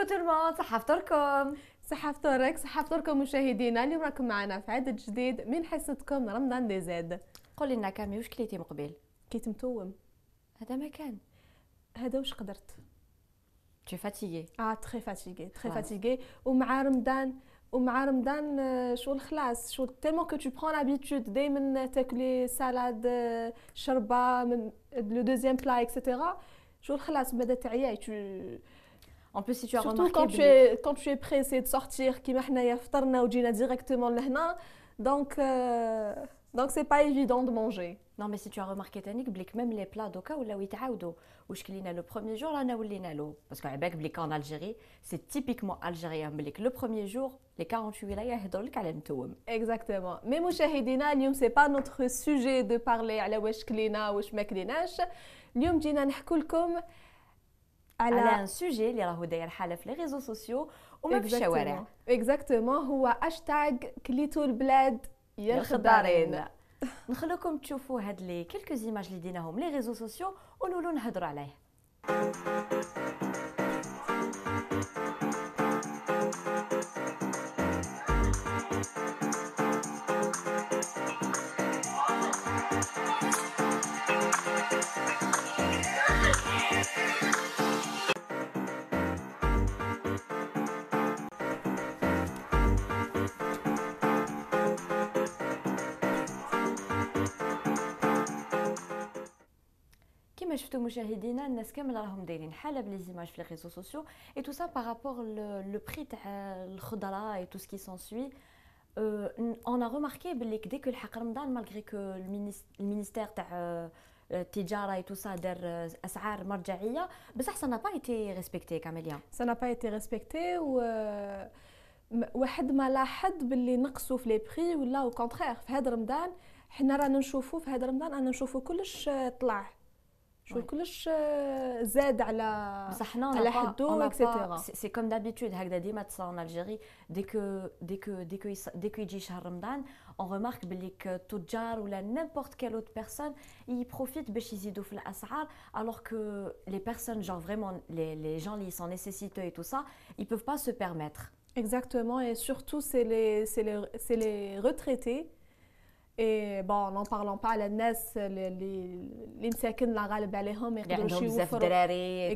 كوكو تو الموند، صحة فطوركم. صحة فطورك، صحة فطوركم مشاهدينا. اليوم راكم معنا في عدد جديد من حصتكم رمضان دي زاد. قولي لنا كامي واش كليتي مقبل؟ كيت متوم. هذا ما كان. هذا واش قدرت. tu es fatigué. تري فاتيغي ومع رمضان شغل خلاص، شغل تيلمون كو تو برون لابيتود دائما تاكلي سالاد شربه لو دوزيام بلا اكسيتيرا، شغل خلاص بدا تعياي. En plus, si tu as surtout remarqué quand tu es pressé de sortir كيما حنايا فطرنا وجينا ديريكتومون لهنا، donc c'est pas évident de manger. Non mais si tu as remarqué تانيك بليك même les plats دوكا ولاو يتعاودوا. واش كلينا لو بروميير جور رانا ولينا له باسكو عباك بليك en Algérie c'est typiquement algérien بليك لو بروميير جور les 48 ولايه يهضروا لك على المتوم. Exactement. Mais مشاهدينا اليوم c'est pas notre sujet de parler على واش كلينا واش ما كليناش. اليوم جينا نحكوا لكم على ان سوجي اللي راهو داير حاله في لي ريزو سوسيو وما في الشوارع. اكزاكتومون، هو هاشتاغ كليتو البلاد يا الخضارين. نخلوكم تشوفوا هاد لي كلكو زيماج اللي ديناهم لي ريزو سوسيو ونولو نهضروا عليه. كما شفتوا مشاهدينا الناس كامل راهم دايرين حاله بلي زيماج في لي ريزو سوسيو اي تو سا بارابور لو بري تاع الخضره اي تو سكي سونسوي. اون ا ريماركي بلي دي كو الحق رمضان مالغري كو المينيستير تاع التجاره اي تو سا دار اسعار مرجعيه بصح سا نا با ايتي ريسبكتي كاميليا. سا نا با ايتي ريسبكتي واحد ما لاحظ باللي نقصوا في لي بري ولا او كونترير في هذا رمضان. حنا رانا نشوفوا في هذا رمضان انا نشوفوا كلش طلع، شو كلش زاد على حدو اكسيتيرا. سي كوم دابيتود هكذا ديما تصرا ان الجيري ديكو يجي شهر رمضان اون ريمارك بلي التجار ولا نيمبورت كيل اوت بيرسون يبروفيت باش يزيدوا في الاسعار الوغ كو لي بيرسون جونغ فريمون لي جون اللي سون نيسيسيتو اي تو سا ils peuvent pas se permettre. Exactement, et surtout c'est les retraités. Et bon, n'en parlons pas على الناس اللي مساكن لا غالب عليهم ما يقدروش يوفروا بزاف دراري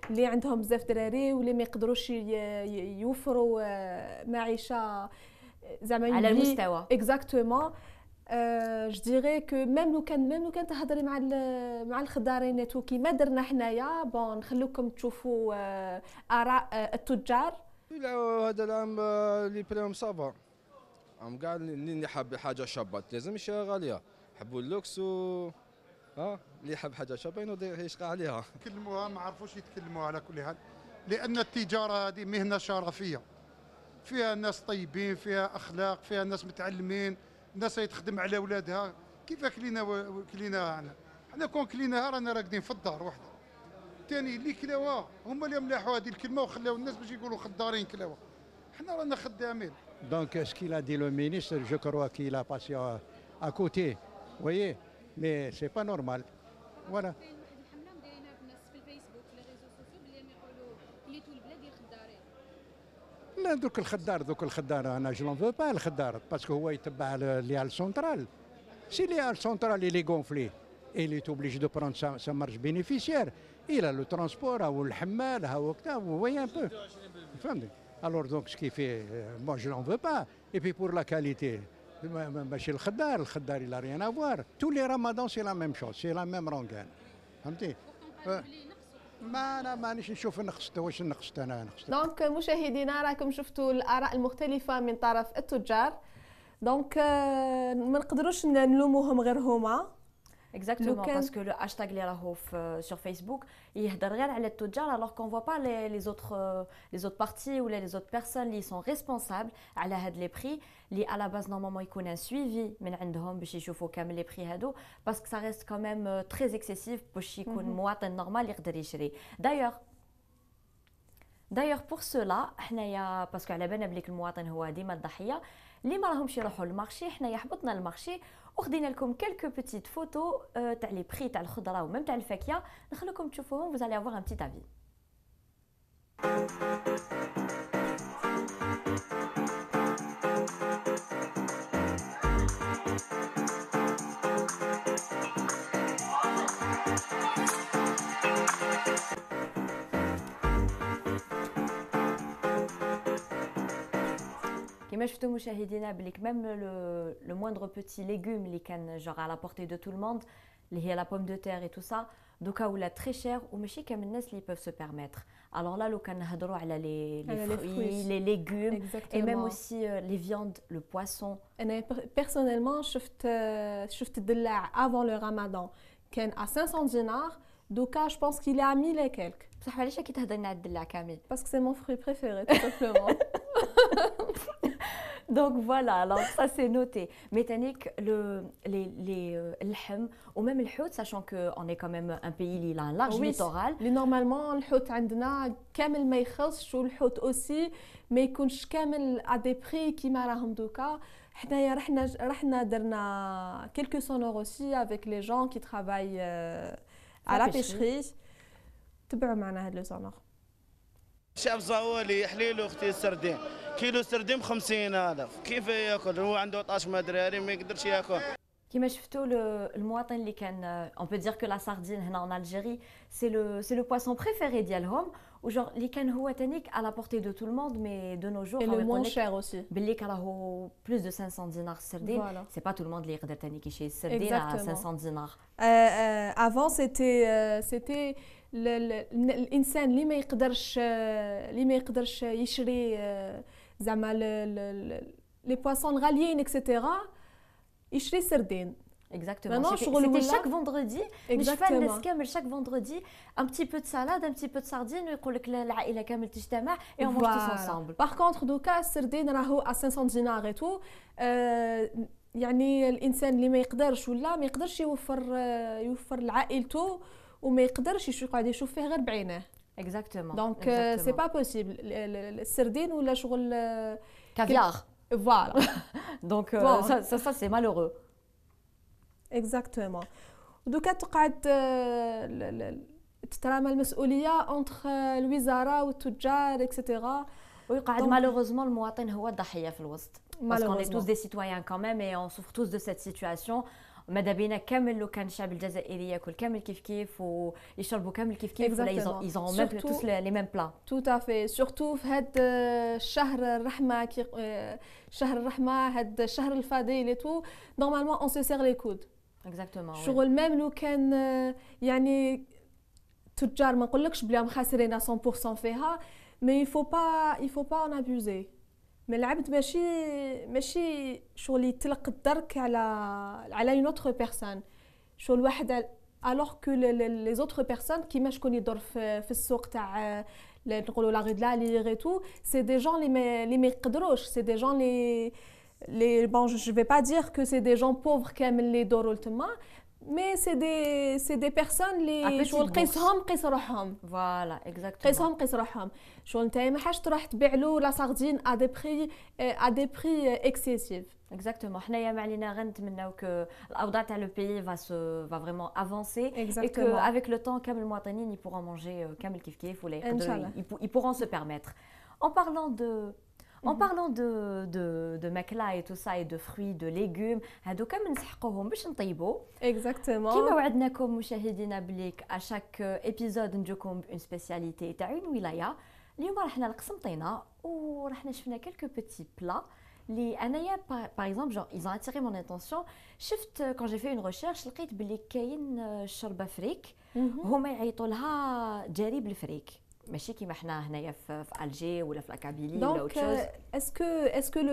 اللي عندهم بزاف دراري واللي ما يقدروش يوفروا معيشه زعما على المستوى. اكزاكتومون. جو ديري كو ميم لو كان تهضري مع الخضارين كيما درنا حنايا. بون نخلوكم تشوفوا اراء التجار. لا هذا العام لي بريم صافا عم كاع اللي حاب حاجه شابه لازم يشريها غاليه، حبوا اللوكس اللي يحب حاجه شابه يشقى عليها. يتكلموها ما عرفوش يتكلموها على كل حال، لان التجاره هذه مهنه شرفيه فيها ناس طيبين، فيها اخلاق، فيها ناس متعلمين، ناس يتخدم على اولادها. كيف كليناها حنا كون كليناها رانا راقدين في الدار وحده. ثاني اللي كلاوها هما اللي ملاحوا هذه الكلمه وخلاو الناس باش يقولوا خضارين كلاوها. حنا رانا خدامين. Donc, ce qu'il a dit le ministre, je crois qu'il a passé à côté, vous voyez, mais c'est pas normal. Voilà. لا دوك الخضار انا جو لون فو با الخضار باسكو هو يتبع لي على سونترال. سي لي على سونترال اللي غونفلي il est obligé de prendre sa marge bénéficiaire. Il a le transport ou le حمال ou كذا, vous voyez un peu. فهمتي. Alors donc ce qui fait, moi je n'en veux pas. Et puis pour la qualité, ماشي الخضار il a rien à voir. Tous les ramadans c'est la même chose, c'est la même rengaine. فهمتي. ما انا مانيش نشوف نقصت واش نقصت انا نقصت. دونك مشاهدينا راكم شفتوا الاراء المختلفه من طرف التجار. دونك ما نقدروش نلوموهم غير هما. Exactement, parce que le hashtag اللي راهو sur Facebook يهضر غير على التجار alors qu'on voit pas les autres parties ou les autres personnes اللي sont responsables على هاد لي بري اللي à la base normalement يكون ان suivi من عندهم باش يشوفوا كامل لي بري هادو parce que ça reste quand même très excessif باش يكون مواطن نورمال يقدر يشري. D'ailleurs pour cela حنايا باسكو على بالنا بليك المواطن هو ديما الضحيه اللي ما راهمش يروحوا للمارشي. حنايا حبطنا المارشي وخدينا لكم quelques petites photos تاع لي بري تاع الخضره وميم تاع الفاكهه نخليكم تشوفوهم. vous allez avoir un petit avis. كما شفتوا مشاهدينا بليك ميم لو موindre بوتي ليغوم اللي كان جوغ على بورتي دو تو الموند اللي هي لا بوم دو تير اي تو سا دوكا ولا تري شير وماشي كامل الناس اللي بيف سو بيرميتر. الوغ لا لو كان نهضروا على لي فروي لي ليغوم اي ميم اوسي لي فياند لو بواسون. انا بيرسونيلمون شفت الدلاع افون لو رمضان كان à 500 دينار دوكا جو بونس كيل ا 1000 et quelques. بصح علاش كي تهضرنا على الدلاع كامل؟ Parce que c'est mon fruit préféré tout simplement. Donc voilà, alors ça c'est noté. Métanique, الحم ou même الحوت, sachant qu'on est quand même un pays qui a un large littoral. اللي نورمالمون الحوت عندنا كامل ما يخلصش والحوت اوسي ما يكونش كامل ا دي بري كيما راهم دوكا. حنايا رحنا درنا quelques sonores aussi avec les gens qui travaillent à la pêcherie. تبعوا معنا هاد لو سونور. شاف زوالي حليلو اختي السردين كيلو سردين ب50,000 كيف ياكل هو عنده 12 دراري ما يقدرش ياكل. كما شفتوا المواطن اللي كان on peut dire que la sardine هنا en Algérie c'est le poisson préféré ديالهم وجور اللي كان هو تانيك à la portée de tout le monde mais de nos jours et le moins cher aussi باللي راهو plus de 500 دينار السردين c'est pas tout le monde اللي يقدر تانيك يشري السردين à 500 دينار. avant c'était الانسان اللي ما يقدرش يشري زعما لي بواسون الغاليين اكسيتيرا يشري سردين. Exactement. C'était chaque vendredi. نشفى الناس كامل chaque vendredi un petit peu de salade, un petit peu de sardine ويقول لك العائله كامل تجتمع et on mange tous ensemble. Par contre دوكا السردين راهو à 500 دينار اي تو يعني الانسان اللي ما يقدرش ولا ما يقدرش يوفر لعائلته وما يقدرش يقعد يشوف فيه غير بعينه. Exactement. Donc c'est pas possible. السردين ولا شغل caviar. Voilà. Donc ça c'est malheureux. Exactement. دوكا تقعد تترامى المسؤوليه entre الوزاره والتجار اكسيتيرا ويقعد malheureusement المواطن هو الضحيه في الوسط. Parce qu'on est tous des citoyens quand même et on souffre tous de cette situation. ماذا بينا كامل لو كان الشعب الجزائري ياكل كامل كيف ويشربوا كامل كيف ولا ils ont même tous les mêmes plats. Tout à fait. Surtout في هاد شهر الرحمة شهر الرحمة هاد الشهر الفضيل تو normalement on se serre les coudes. Exactement. شغل ميم لو كان يعني تجار ما نقولكش بلي خاسرين 100% فيها mais il faut pas en abuser. mais العبد ماشي شغل يطلق الدرك على une autre personne شغل واحد alors que les autres personnes كيما شكون يدور في السوق تاع نقولوا لا غيد لا لي تو c'est des gens اللي ما يقدروش c'est des gens les bon je vais pas dire que c'est des gens pauvres كامل اللي يدوروا لتما mais c'est des personnes اللي شغل قيس روحهم. Voilà, exactement. قيس روحهم. شغل نتايا ما حاش تروح تبيع له لا ساردين à des prix excessifs. Exactement. حنايا ما علينا غير نتمناو ك الاوضاع تاع لو بيي va vraiment avancer et que avec le temps كامل المواطنين يبقوا manger كامل كيف ولا يقدروا ils pourront se permettre. En parlant de ماكلة et tout ça et de fruits de légumes هادوكا ما نسحقوهم باش نطيبوا. Exactement. كيما وعدناكم مشاهدينا بليك à chaque épisode نجيكم une spécialité تاع une ولاية. اليوم رحنا لقسنطينة ورحنا شفنا quelques petits plats اللي انايا par exemple genre ils ont attiré mon attention. شفت quand j'ai fait une recherche لقيت بلي كاين شربة فريك هما يعيطوا لها جاري بالفريك. ماشي كيما حنا هنايا في الجي ولا في لاكابيلي ولا autre chose. Est-ce que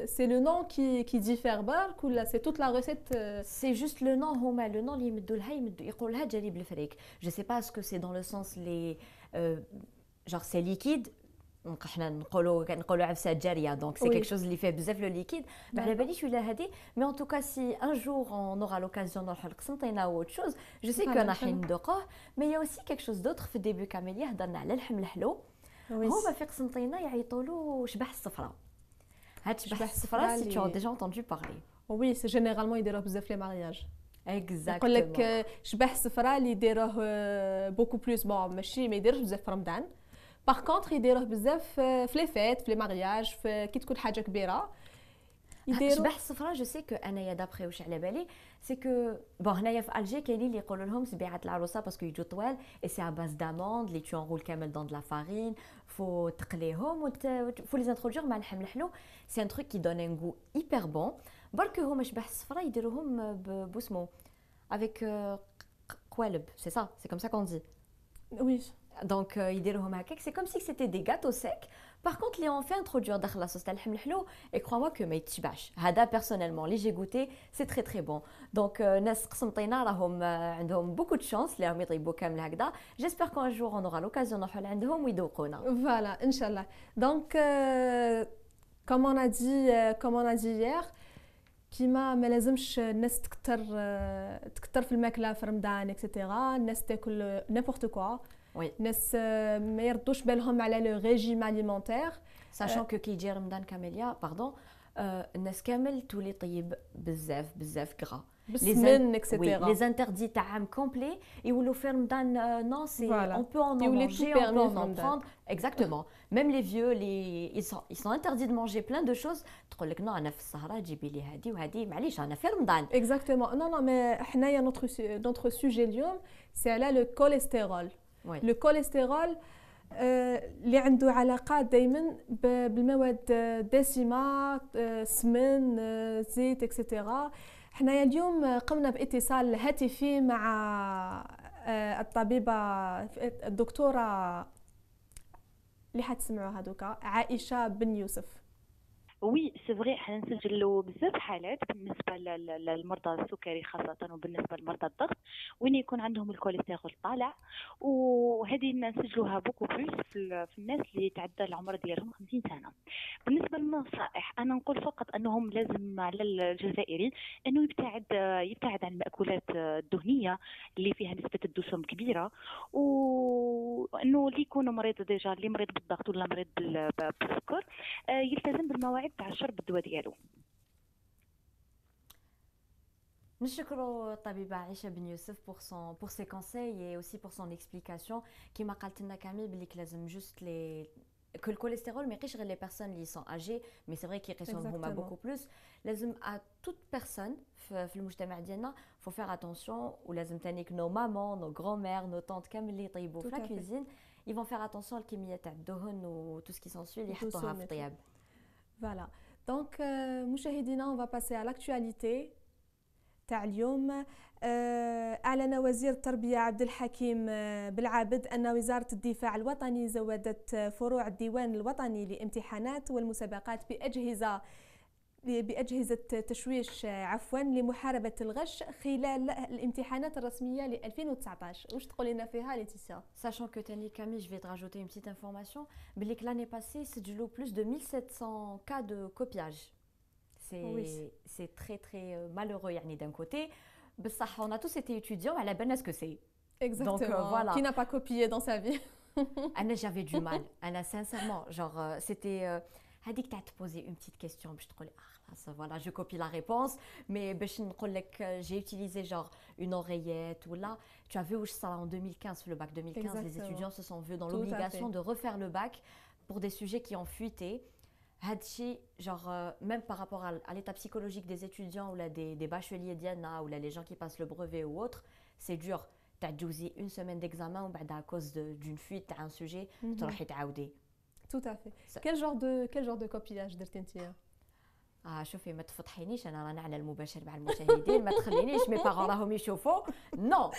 c'est le nom qui diffère برك ولا c'est toute la recette c'est juste le nom هما le nom اللي يمدوا لها يقولوا لها جاري بالفريك. Je sais pas est-ce que c'est dans le sens les genre c'est liquide حنا نقولوا عفسه جاريه دونك سي كيك شوز اللي فيه بزاف لو ليكيد ما على باليش ولا هذه مي ان توكا سي ان جور اون اورا لوكازيون نروح لقسنطينه او اوت شوز جو سي كو انا حين ندوقوه مي يا اوسي كيك شوز دوطخ في الديبي كاميليا هضرنا على اللحم الحلو هما في قسنطينه يعيطوا له شبح الصفراء. هاد شبح الصفراء سي تو ديجا انتوندو بارلي. وي سي جينيرالمون يديروه بزاف لي مارياج. اكزاكتومون. يقول لك شبح الصفراء اللي يديروه بوكو بلوس بون ماشي ما يديروش بزاف في رمضان باغ كونطخ يديروه بزاف في لي فيت في لي مارياج كي تكون حاجه كبيره يديروا شبح الصفراء. جو سي كو انايا دابخي واش على بالي سي كو بون هنايا في الجي كاينين اللي يقولوا لهم سبيعه العروسه باسكو يجوا طوال اي سي ا باز داموند لي تو انغول كامل دون لا فارين فو تقليهم فو لي انترودير مع اللحم الحلو. سي ان تروك كي دون ان غو هيبر بون. برك هما شبح الصفراء يديروهم بوسمو افيك قوالب. سي سا سي كوم سا كون دي. وي دونك يديروهم هكاك. سي كوم سي سيتي دي غاتو سيك. Par contre, les on fait introduire dans la sauce d'alham l'hlou et crois-moi que ما يتشبعش. هذا personnellement اللي j'ai goûté, c'est très très bon. Donc ناس قسمطينة راهم عندهم beaucoup de chance اللي راهم يطيبوا كامل هكذا. J'espère qu'un jour on aura l'occasion نروحوا لعندهم ويذوقونا. Voilà, Inch'Allah. Donc comme on a dit hier كيما ما لازمش الناس تكتر في الماكله في رمضان اكسيتيرا. الناس تاكل نيمبورت كوا. Oui. الناس ما يردوش بالهم على لو ريجيم اليمونتير. Sachant que كي يجي رمضان كاميليا باردون الناس كامل تولي طيب بزاف بزاف غرا. بالسمن اكسيتيرا. لي زانتردي تاع عام كومبلي يولوا في رمضان نو سي اون بو اون manger, on peut en prendre. Exactement. Même les vieux ils sont interdits de manger plein de choses. تقول لك نو انا في السهره جيبي لي هذه وهذه معليش انا في رمضان. Exactement. Non mais حنايا notre sujet اليوم c'est على le cholestérol. لو كوليسترول اللي عنده علاقه دائما بالمواد الدسمه سمن زيت اكسيتيرا. حنايا اليوم قمنا باتصال هاتفي مع الطبيبه الدكتوره اللي حتسمعوها دوكا عائشه بن يوسف. وي سي فري حنا نسجلوا بزاف حالات بالنسبه للمرضى السكري خاصه وبالنسبه لمرضى الضغط وين يكون عندهم الكوليسترول طالع وهذه نسجلوها بوكو بلوس في الناس اللي تعدى العمر ديالهم 50 سنه. بالنسبه للنصائح انا نقول فقط انهم لازم على الجزائري انه يبتعد عن المأكولات الدهنيه اللي فيها نسبه الدسم كبيره وانه اللي يكون مريض ديجا اللي مريض بالضغط ولا مريض بالسكر يلتزم بالمواعيد تاع الشرب الدواء ديالو. نشكروا الطبيبة عائشة بن يوسف pour ses conseils et aussi pour son explication. كيما قالت لنا كامل بلي لازم جوست لي que le cholestérol ما يقيش غير les personnes اللي sont âgées mais c'est vrai qu'ils sont هما beaucoup plus. لازم à toute personne في المجتمع ديالنا faut faire attention ولازم تاني que nos mamans, nos grands-mères, nos tantes كامل اللي يطيبوا في la cuisine ils vont faire attention للكمية تاع الدهن و tout ce qui s'ensuit اللي يحطوها في الطياب. Voilà. Donc مشاهدينا on va passer à l'actualité تاع اليوم. أعلن وزير التربية عبد الحكيم بالعابد أن وزارة الدفاع الوطني زودت فروع الديوان الوطني للامتحانات والمسابقات بأجهزة تشويش لمحاربة الغش خلال الامتحانات الرسمية ل 2019. واش تقولي لنا فيها ليتيسيا؟ Sachant que Tani Camille, je vais te rajouter une petite information, mais que l'année passée, c'est du lot plus de 1700 cas de copiage. C'est très très malheureux d'un côté. On a tous été étudiants, à la bonne est-ce que c'est. Exactement. Donc, voilà. Qui n'a pas copié dans sa vie? Anna, j'avais du mal. Anna, sincèrement, genre, c'était... هذيك تاع تبوزي une petite question باش تقولي voilà je copie la réponse mais باش نقول لك j'ai utilisé genre une oreillette ou là tu as vu où ça en 2015 le bac 2015. Exactement. Les étudiants se sont vus dans l'obligation de refaire le bac pour des sujets qui ont fuité. هادشي genre même par rapport à l'état psychologique des étudiants ou là des bacheliers Diana ou là les gens qui passent le brevet ou autre, c'est dur. تاع تجوزي une semaine d'examen ou بعد à cause d'une fuite تاع un sujet تروحي تعاودي. Tout à fait. Quel genre de copiage درتي نتيا؟ شوفي ما تفضحينيش انا راني على المباشر مع المشاهدين ما تخلينيش مي باغون راهم يشوفوا نو.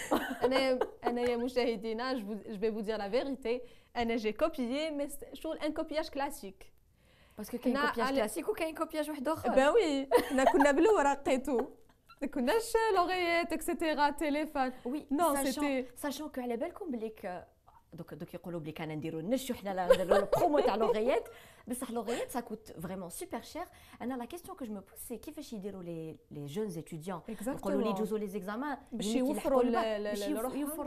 انا يا مشاهدينا je vais vous dire la vérité انا j'ai copié mais شغل ان كوبياج كلاسيك باسكو كاين كوبياج كلاسيك وكاين كوبياج واحد اخر. با وي حنا كنا بالورق ايتو ما كناش لوغيات اكسيتيرا تيليفون. وي نو سيتي ساشون كو على بالكم بليك دوك يقولوا بلي كان نديروا نشو حنا نديروا البرومو تاع لوغيات بصح لوغيات ça coûte vraiment super cher. انا la question que je me pose c'est كيفاش يديروا les jeunes étudiants يقولوا لي يجوزوا les examens باش يوفروا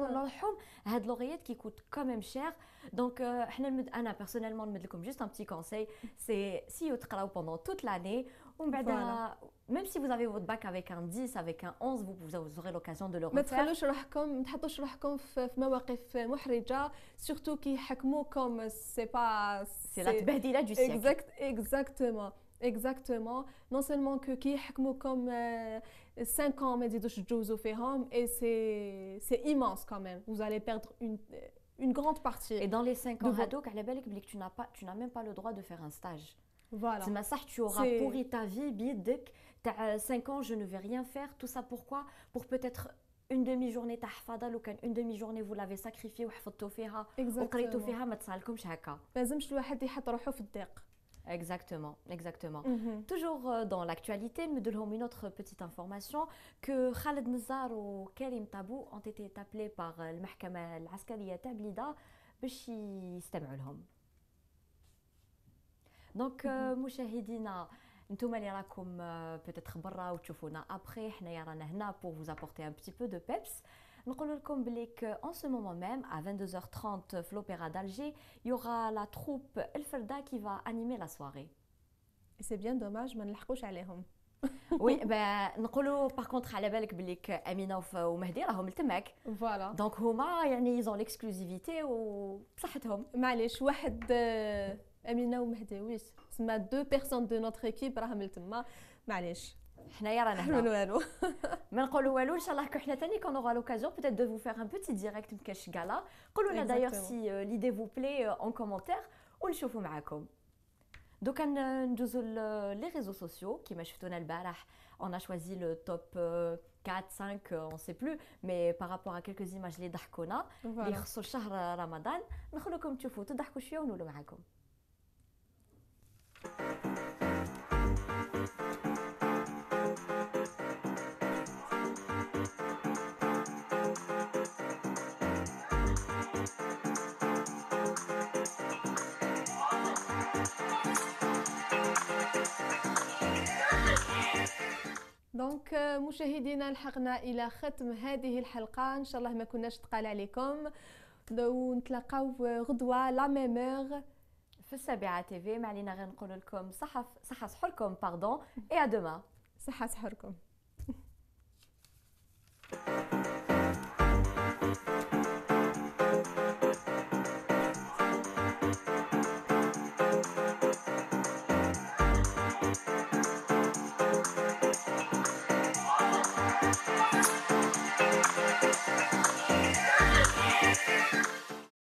لروحهم هاد لوغيات qui coûte quand même cher. Donc حنا انا personnellement نمد لكم juste un petit conseil c'est si تقراو pendant toute l'année ومن بعدها même si vous avez votre bac avec un 10 avec un 11 vous aurez l'occasion de le refaire. ما تخلوش روحكم ما تحطوش روحكم في مواقف محرجه سورتو كي يحكموكم سي با سي لا تبهديله دو سيكل. Exactement. Non seulement que qui يحكموكم 5 ans ما تزيدوش تجوزوا فيهم et c'est immense quand même. Vous allez perdre une grande partie. Et dans les 5 ans هذوك على بالك بلي tu n'as même pas le droit de faire un stage. Voilà. تما صح tu auras pourri ta vie بيدك تاع 5 ans je ne vais rien faire. Tout ça pourquoi? Pour peut-être une demi-journée تاع حفاظه لو كان une demi-journée vous l'avez sacrifié وحفظتوا فيها وقريتوا فيها ما تصالكمش هكا. لازمش الواحد يحط روحه في الضيق. Exactement. Toujours dans l'actualité, nous donnons une autre petite information que Khaled Nazar et Karim Tabou ont été appelés par المحكمة العسكرية تاع بليدة باش يستمعوا لهم. دونك مشاهدينا انتم اللي راكم peut-être برا وتشوفونا après حنايا رانا هنا pour vous apporter un petit peu de peps. نقول لكم بليك en ce moment même à 22h30 في l'Opéra d'Alger, il y aura la troupe El Ferda qui va animer la soirée. Et c'est bien dommage ما نلحقوش عليهم. Oui, ben نقولوا par contre على بالك بليك أمينة ومهدي راهم لتماك. Voilà. Donc هما يعني ils ont l'exclusivité وبصحتهم. معليش واحد أمينة ومهدي ويش سما 2 personnes de notre équipe راهم لتما معليش. حنايا رانا هنا ما نقولوا والو ان شاء الله حنا ثاني كون اورا لوكازيون peut-être de vous faire un petit direct مكاش غالا قولوا لنا d'ailleurs si l'idée vous plaît en commentaire ونشوفوا معاكم دوكا ندوزو لي ريزو سوسيو كيما شفتونا البارح on a choisi le top 4 5 on sait plus mais par rapport à quelques images اللي ضحكونا اللي يخصوا شهر رمضان نخلوكم تشوفوا تضحكوا شويه ونولوا معاكم. دونك مشاهدينا لحقنا الى ختم هذه الحلقه ان شاء الله ما كناش ثقال عليكم ونتلاقاو غدوه لا ميمور في السابعه تي في. ما علينا غير نقول لكم صحه سحوركم باردون اي ا دوما. صحه سحوركم.